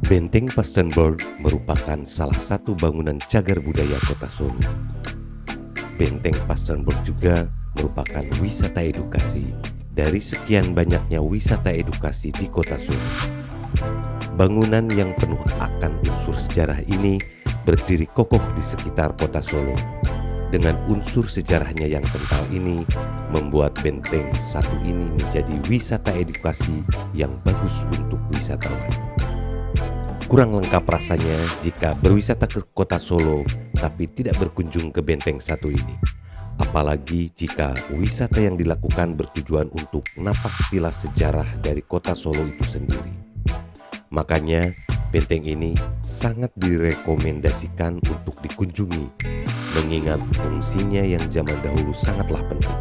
Benteng Pastenburg merupakan salah satu bangunan cagar budaya kota Solo. Benteng Pastenburg juga merupakan wisata edukasi dari sekian banyaknya wisata edukasi di kota Solo. Bangunan yang penuh akan unsur sejarah ini berdiri kokoh di sekitar kota Solo. Dengan unsur sejarahnya yang kental ini, membuat benteng satu ini menjadi wisata edukasi yang bagus untuk wisatawan. Kurang lengkap rasanya jika berwisata ke kota Solo tapi tidak berkunjung ke benteng satu ini. Apalagi jika wisata yang dilakukan bertujuan untuk napak tilas sejarah dari kota Solo itu sendiri. Makanya benteng ini sangat direkomendasikan untuk dikunjungi, mengingat fungsinya yang zaman dahulu sangatlah penting.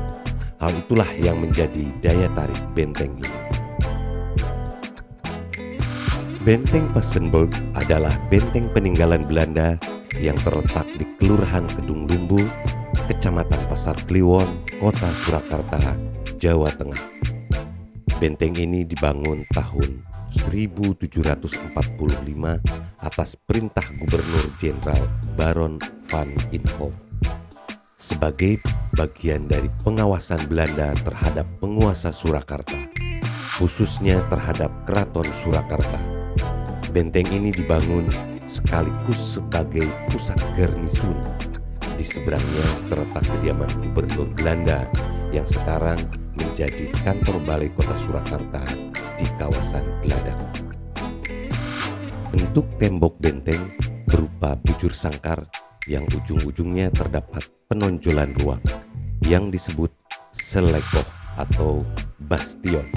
Hal itulah yang menjadi daya tarik benteng ini. Benteng Pastenburg adalah benteng peninggalan Belanda yang terletak di Kelurahan Kedung Lumbu, Kecamatan Pasar Kliwon, Kota Surakarta, Jawa Tengah. Benteng ini dibangun tahun 1745 atas perintah Gubernur Jenderal Baron van Inhofe sebagai bagian dari pengawasan Belanda terhadap penguasa Surakarta, khususnya terhadap Keraton Surakarta. Benteng ini dibangun sekaligus sebagai pusat garnisun. Di seberangnya terletak kediaman Gubernur Belanda yang sekarang menjadi kantor Balai Kota Surakarta di kawasan Geladak. Bentuk tembok benteng berupa bujur sangkar yang ujung-ujungnya terdapat penonjolan ruang yang disebut selekoh atau bastion.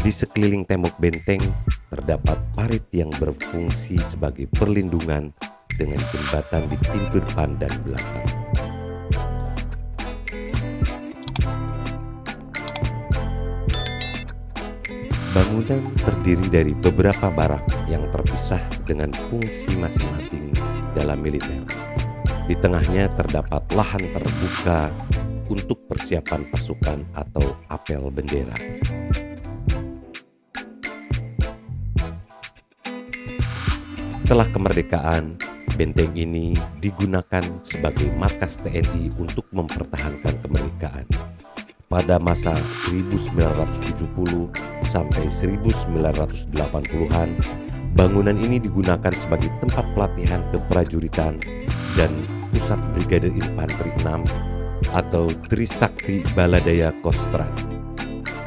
Di sekeliling tembok benteng terdapat parit yang berfungsi sebagai perlindungan dengan jembatan di pintu depan dan belakang. Bangunan terdiri dari beberapa barak yang terpisah dengan fungsi masing-masing dalam militer. Di tengahnya terdapat lahan terbuka untuk persiapan pasukan atau apel bendera. Setelah kemerdekaan, benteng ini digunakan sebagai markas TNI untuk mempertahankan kemerdekaan. Pada masa 1970 sampai 1980-an, bangunan ini digunakan sebagai tempat pelatihan keprajuritan dan pusat Brigade Infanteri 6 atau Trisakti Baladaya Kostrat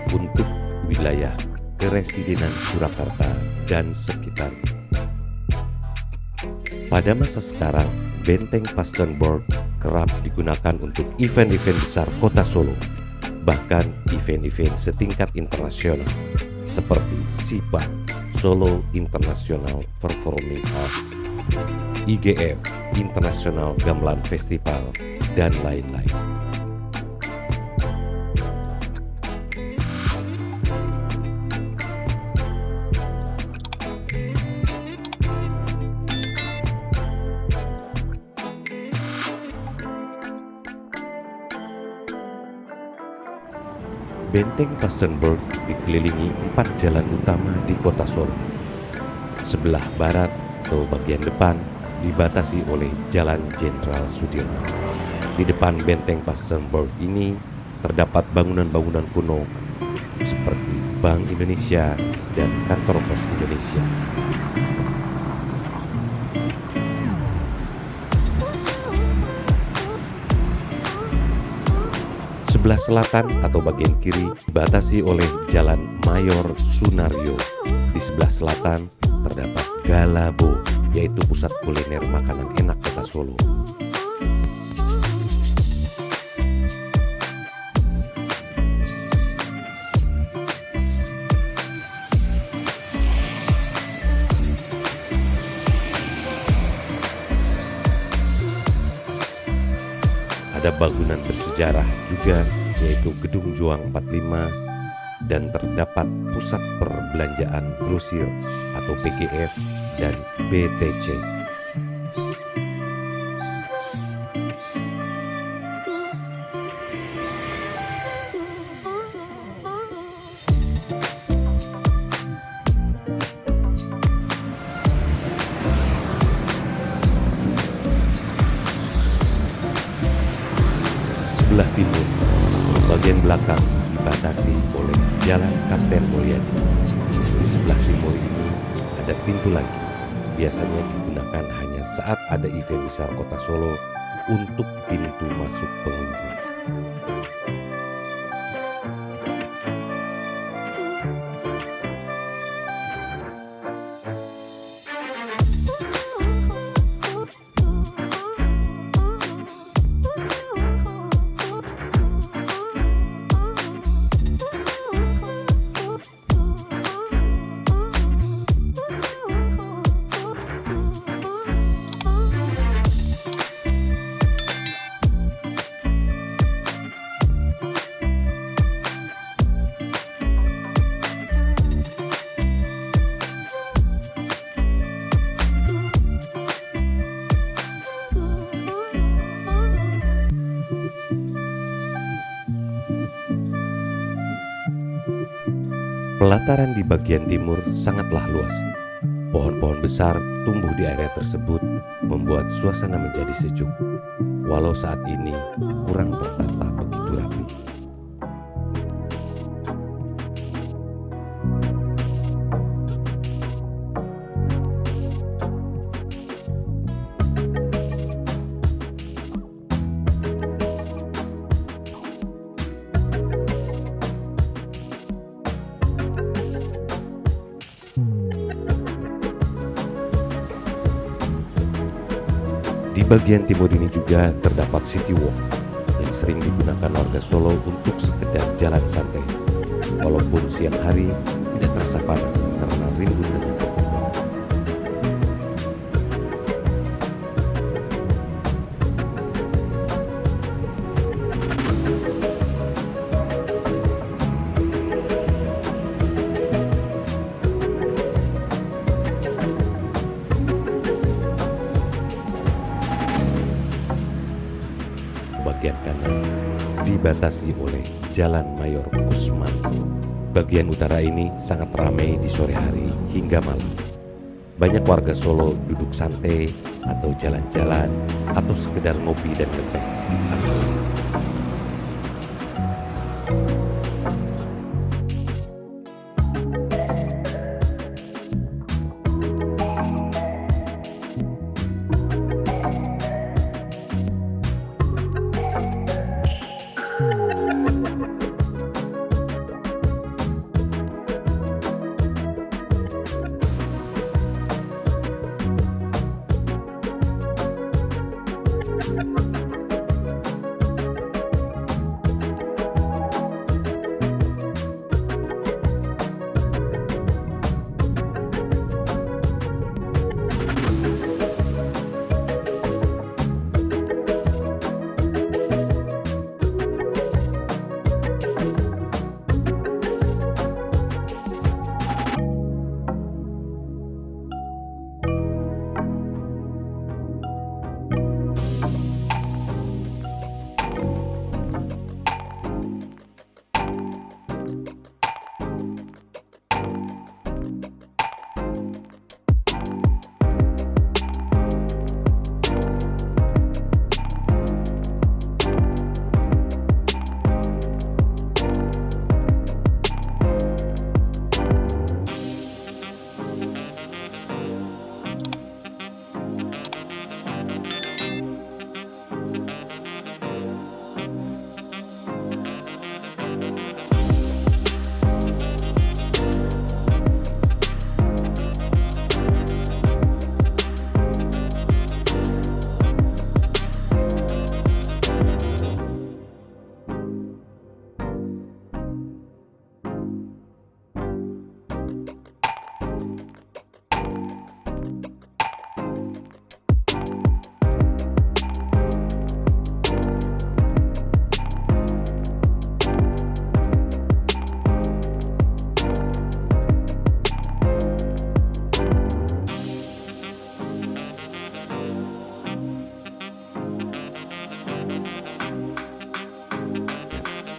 untuk wilayah Keresidenan Surakarta dan sekitarnya. Pada masa sekarang, Benteng Pastenburg kerap digunakan untuk event-event besar kota Solo, bahkan event-event setingkat internasional seperti SIPA, Solo International Performing Arts, IGF, International Gamelan Festival, dan lain-lain. Benteng Pastenburg dikelilingi 4 jalan utama di kota Solo. Sebelah barat atau bagian depan dibatasi oleh Jalan Jenderal Sudirman. Di depan Benteng Pastenburg ini terdapat bangunan-bangunan kuno seperti Bank Indonesia dan Kantor Pos Indonesia. Sebelah selatan atau bagian kiri dibatasi oleh Jalan Mayor Sunario. Di sebelah selatan terdapat Galabo, yaitu pusat kuliner makanan enak kota Solo. Ada bangunan bersejarah juga, yaitu Gedung Juang 45, dan terdapat pusat perbelanjaan grosir atau PGS dan BTC. sebelah timur, bagian belakang dibatasi oleh Jalan Kapten Mulyadi. Di sebelah timur ini ada pintu lagi, biasanya digunakan hanya saat ada event besar Kota Solo untuk pintu masuk pengunjung. Pelataran di bagian timur sangatlah luas. Pohon-pohon besar tumbuh di area tersebut membuat suasana menjadi sejuk. Walau saat ini kurang tertata begitu rapi. Di bagian timur ini juga terdapat City Walk yang sering digunakan warga Solo untuk sekedar jalan santai. Walaupun siang hari tidak terasa panas karena rimbun dengan pohon. Bagian kanan dibatasi oleh Jalan Mayor Kusmanto. Bagian utara ini sangat ramai di sore hari hingga malam. Banyak warga Solo duduk santai atau jalan-jalan atau sekedar ngopi dan ngeteh di taman.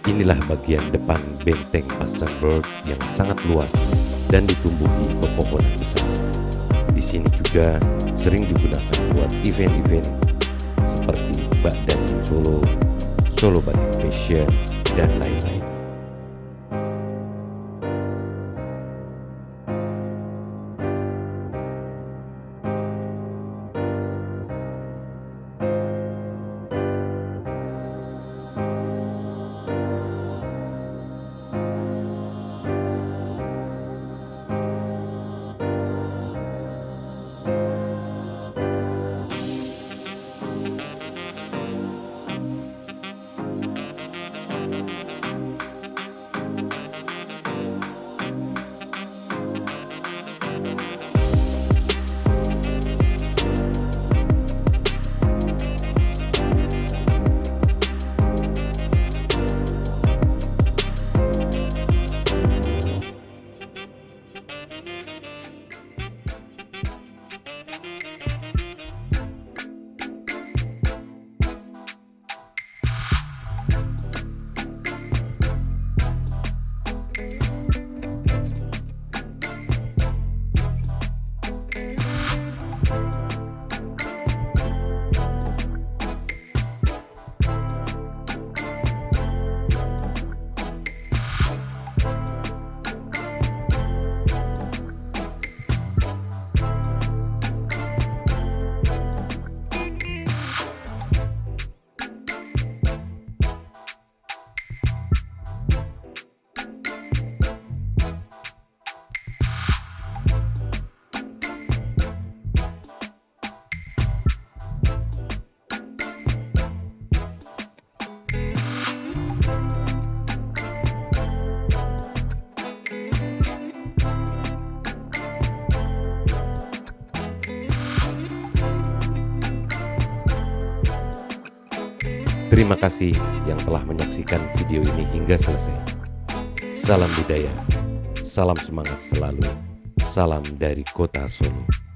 Inilah bagian depan benteng Pasterberg yang sangat luas dan ditumbuhi pepohonan besar. Di sini juga sering digunakan buat event-event seperti Bak dan Solo, Solo Batik Fashion, dan lain-lain. Terima kasih yang telah menyaksikan video ini hingga selesai. Salam budaya, salam semangat selalu, salam dari Kota Solo.